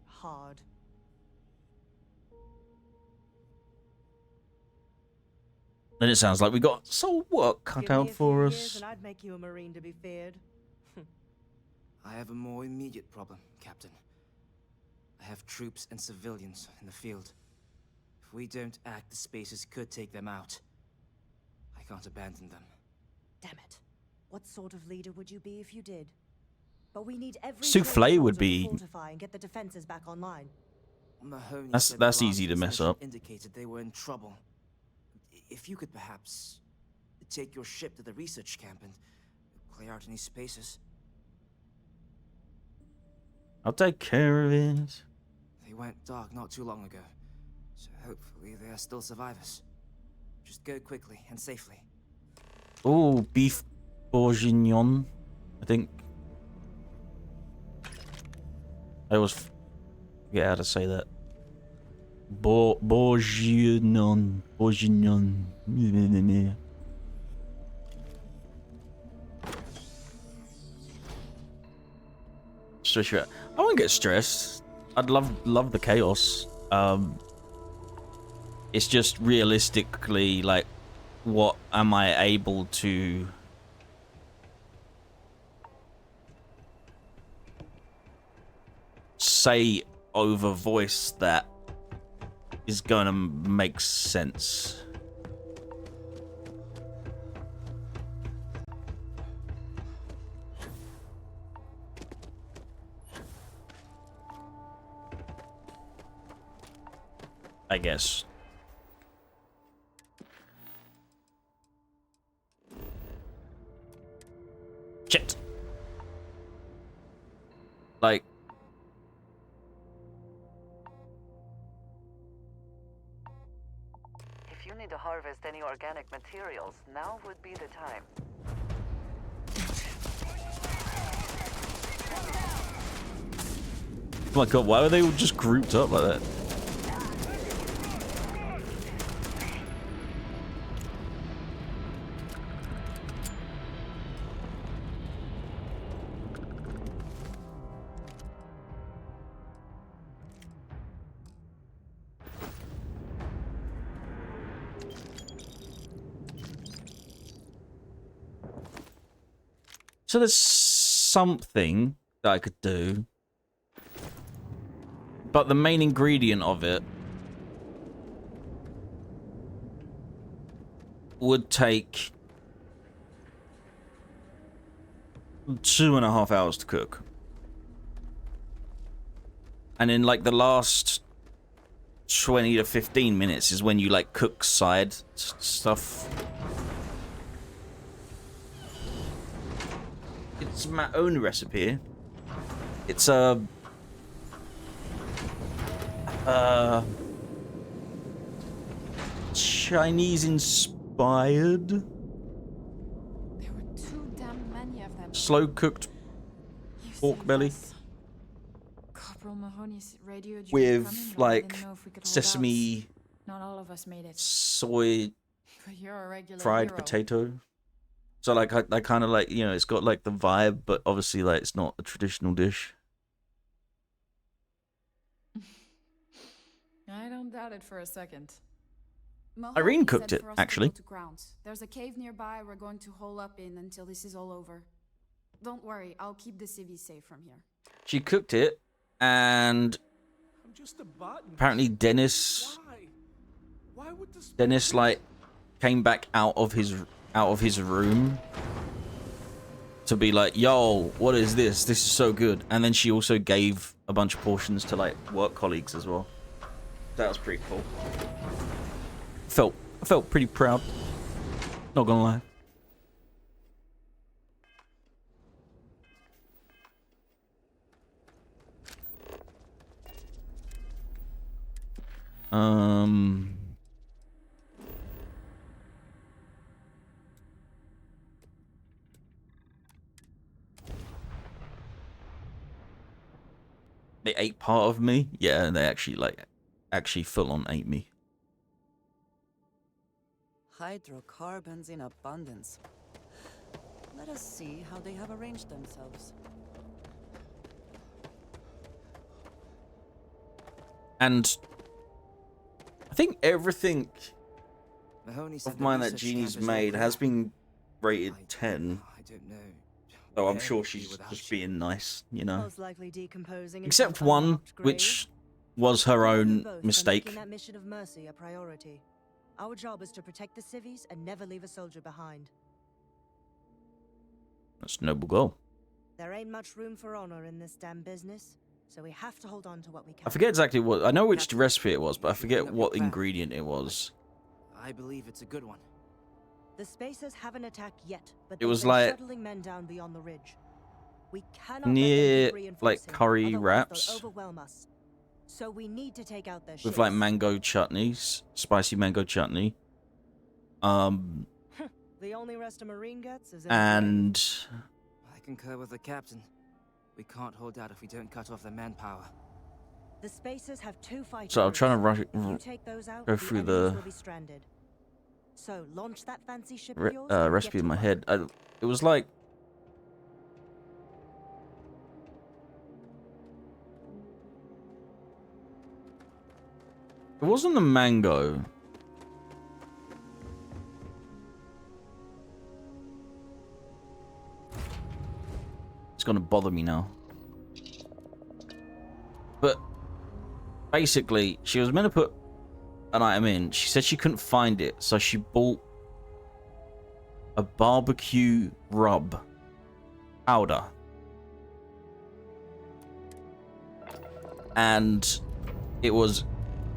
Hard. Then it sounds like we got some work cut out for us. And I'd make you a Marine to be feared. I have a more immediate problem, Captain. I have troops and civilians in the field. If we don't act, the Spacers could take them out. I can't abandon them. Damn it. What sort of leader would you be if you did? But we need every Souffle would be. fortify and get the defenses back online. Mahoney That's easy to mess up. Indicated they were in trouble. If you could perhaps take your ship to the research camp and clear out any spaces. I'll take care of it. They went dark not too long ago, so hopefully they are still survivors. Just go quickly and safely. Oh, beef bourguignon, I think. I always forget how to say that. Bourguignon. Bourguignon. Stress you out. I won't get stressed. I'd love the chaos. It's just realistically, like, what am I able to say over voice that is gonna make sense? I guess. Shit. Like. If you need to harvest any organic materials, now would be the time. Oh my god, why were they all just grouped up like that? So there's something that I could do, but the main ingredient of it would take 2.5 hours to cook. And in like the last 20 to 15 minutes is when you like cook side stuff. It's my own recipe. It's a Chinese inspired. There were too damn many of them. Slow cooked pork belly. Corporal Mahoney's radio with like sesame, not all of us made it. soy, But you're a regular fried hero. potato. So like I kind of like, you know, it's got like the vibe, but obviously like it's not a traditional dish. I don't doubt it for a second. Irene cooked it, actually. There's a cave nearby we're going to hole up in until this is all over. Don't worry, I'll keep the civvies safe from here. She cooked it, and I'm just a botanist. apparently Dennis Why would this Dennis like came back out of his room to be like, yo, what is this? This is so good. And then she also gave a bunch of portions to like work colleagues as well. That was pretty cool. I felt pretty proud. Not gonna lie. They ate part of me. Yeah, they actually full on ate me. Hydrocarbons in abundance. Let us see how they have arranged themselves. And I think everything Mahoney said of the mine that research Jeannie's camp is made all has right. been rated 10. I don't know. So I'm Where sure would be she's without just you? being nice, you know. Most likely decomposing Except into an one, unmarked grave. which was her You own both are mistake. making that mission of mercy a priority. Our job is to protect the civvies and never leave a soldier behind. That's a noble goal. There ain't much room for honor in this damn business, so we have to hold on to what we can. I forget exactly what. I know which recipe it was, but I forget what ingredient it was. I believe it's a good one. The Spacers haven't attacked yet, but It was they've been like shuttling men down beyond the ridge. We cannot let them near keep like reinforcing, curry otherwise wraps they'll overwhelm us. So we need to take out their with like ships. mango chutneys, spicy mango chutney. The only rest a Marine gets is And I concur with the captain. We can't hold out if we don't cut off their manpower. the Spacers have 2 fighting so I'm groups. trying to rush, If you take those out, go the through enemies the will be stranded. So launch that fancy ship of yours and recipe get in to my work. head. It was like it wasn't the mango. It's gonna bother me now. But basically, she was meant to put an item in. She said she couldn't find it, so she bought a barbecue rub powder. And it was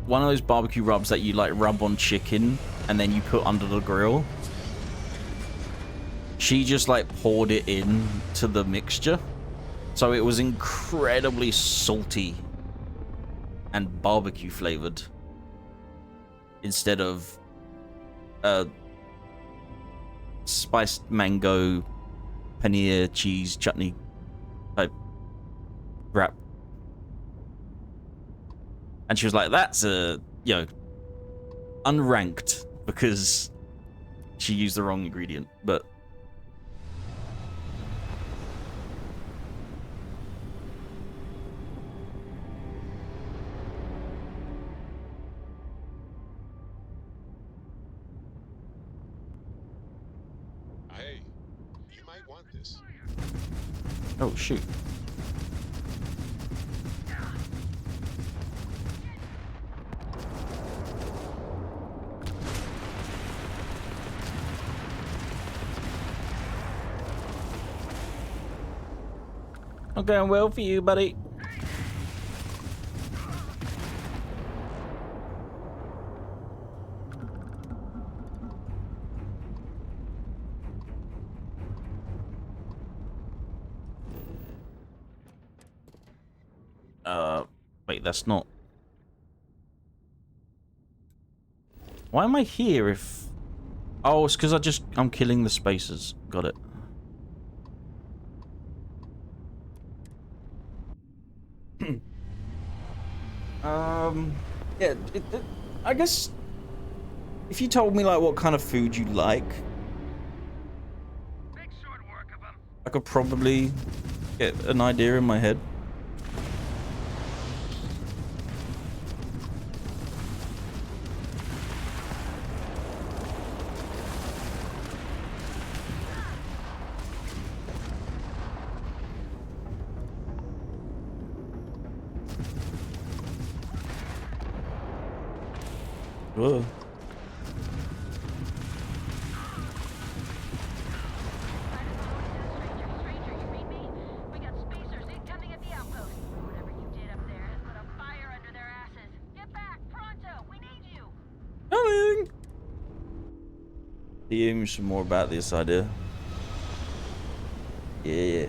one of those barbecue rubs that you like rub on chicken and then you put under the grill. She just like poured it in to the mixture. So it was incredibly salty and barbecue flavored instead of spiced mango paneer cheese chutney type wrap. And she was like, that's unranked because she used the wrong ingredient, but Hey, you might want this. oh shoot. Not going well for you, buddy. Wait, that's not... Why am I here if... Oh, it's because I'm killing the spacers. Got it. Yeah, I guess if you told me like what kind of food you like, I could probably get an idea in my head. Whoa. Coming. DM me some more about this idea. Yeah.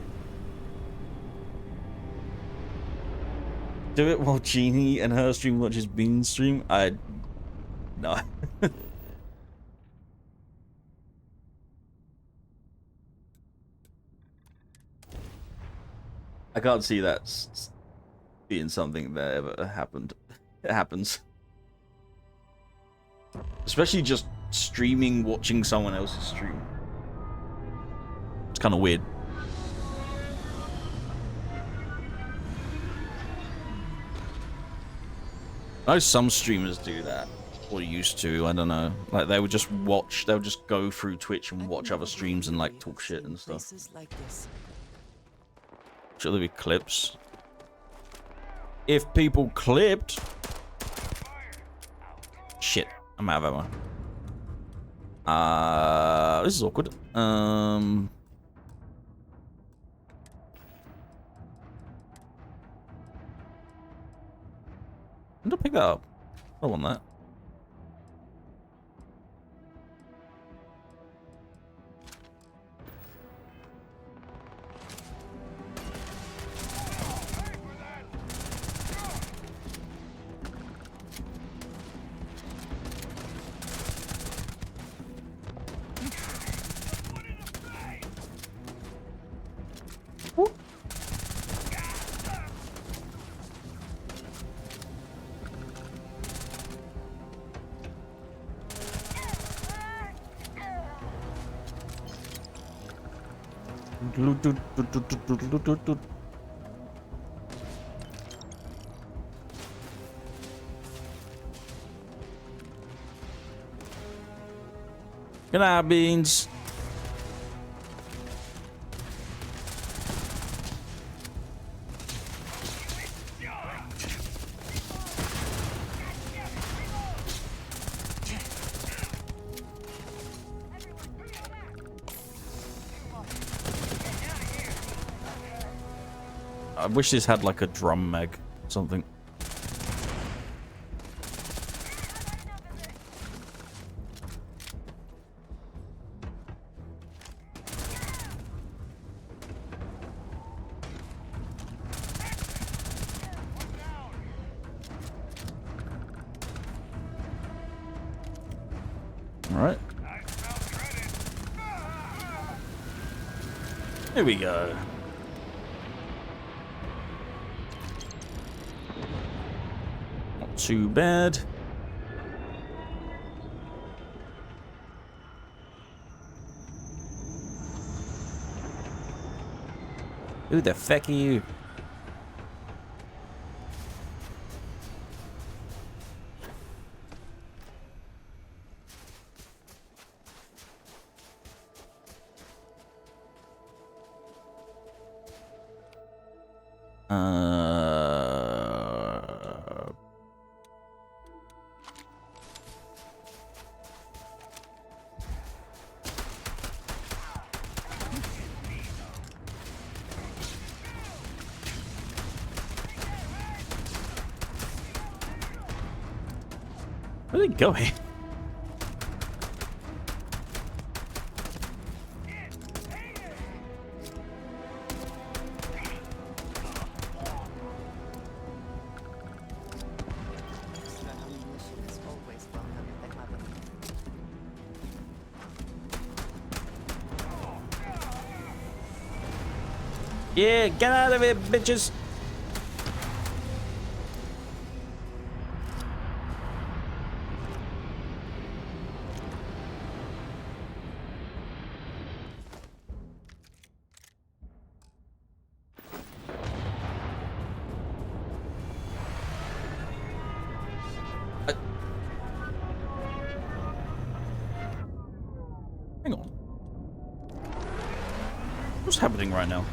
Do it while Jeannie and her stream watches Bean's stream. No. I can't see that being something that ever happened. It happens. Especially just streaming, watching someone else's stream. It's kind of weird. I know some streamers do that, or used to, I don't know. Like, they would just watch, they would just go through Twitch and watch other streams and, like, talk shit and stuff. Should there be clips? If people clipped... Shit, I'm out of ammo. This is awkward. When did I pick that up? I don't want that. Good night, Beans. I wish this had like a drum mag or something. All right. Here we go. Not too bad. Who the feck are you? Where are they going? Yeah, get out of it, bitches. Hang on. What's happening right now?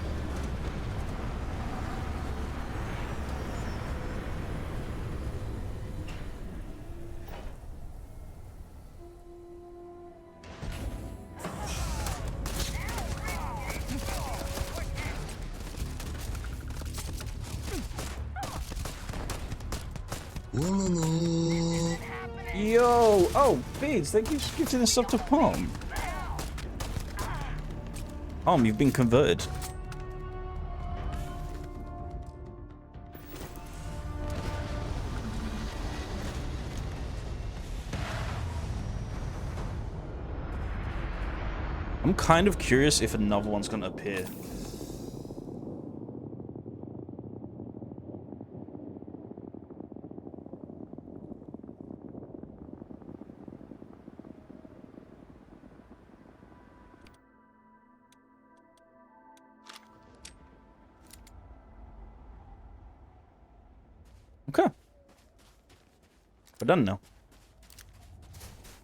Yo! Oh, Beads, thank you for gifting this up to Palm. Palm, you've been converted. I'm kind of curious if another one's gonna appear. Okay. We're done now.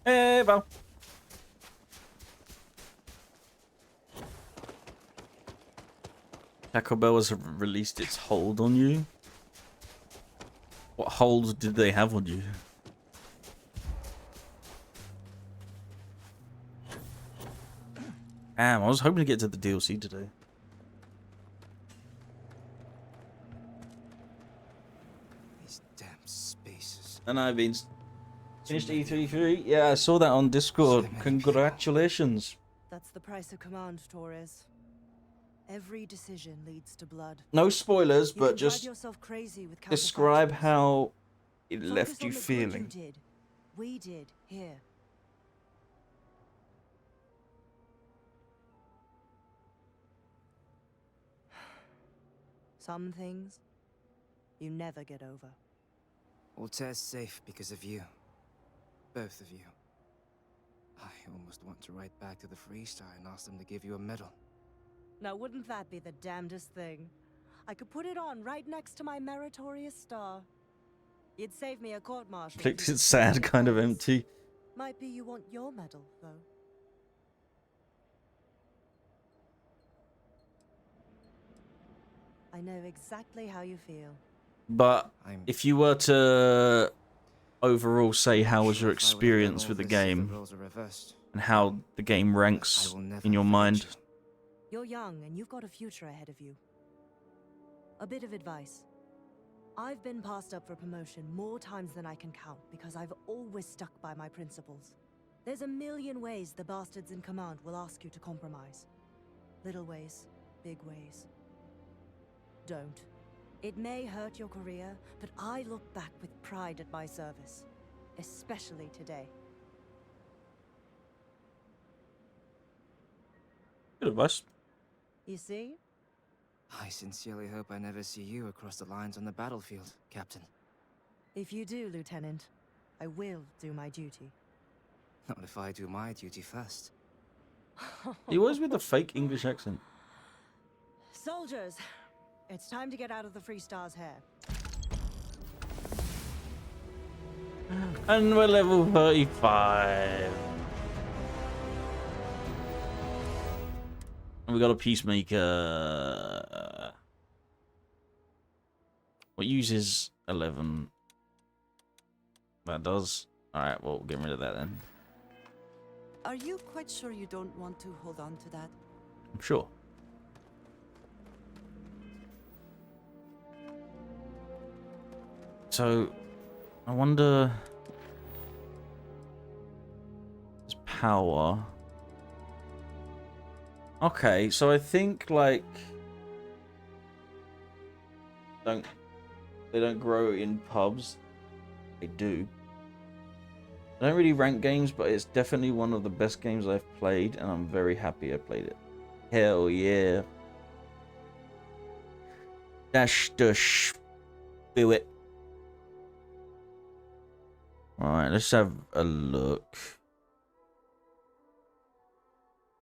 Hey, Val. Taco Bell has released its hold on you. What hold did they have on you? Damn, I was hoping to get to the DLC today. These damn spaces. And I've been finished E33. Yeah, I saw that on Discord. Congratulations. That's the price of command, Torres. Every decision leads to blood. No spoilers, You but can drive just yourself crazy with describe counterfactuals. how it Focus left on you the good feeling. You did. We did here. Some things you never get over. Altair's safe because of you. Both of you. I almost want to write back to the Freestar and ask them to give you a medal. Now, wouldn't that be the damnedest thing? I could put it on right next to my meritorious star. You'd save me a court-martial. Conflicted, sad, kind of empty. Might be you want your medal, though. I know exactly how you feel. But if you were to overall say how was your experience with the game and how the game ranks in your mind? You're young and you've got a future ahead of you. A bit of advice. I've been passed up for promotion more times than I can count because I've always stuck by my principles. There's a million ways the bastards in command will ask you to compromise. Little ways, big ways. Don't. It may hurt your career, but I look back with pride at my service. Especially today. Good advice. You see? I sincerely hope I never see you across the lines on the battlefield, Captain. If you do, Lieutenant, I will do my duty. Not if I do my duty first. He was with a fake English accent. Soldiers, it's time to get out of the Freestar's hair. And we're level 35. And we got a peacemaker. What uses 11? That does. Alright, well, we'll get rid of that then. Are you quite sure you don't want to hold on to that? I'm sure. So, I wonder... His power... Okay, so I think, like... They don't grow in pubs. They do. I don't really rank games, but it's definitely one of the best games I've played, and I'm very happy I played it. Hell yeah. Dash dush. Do it. Alright, let's have a look.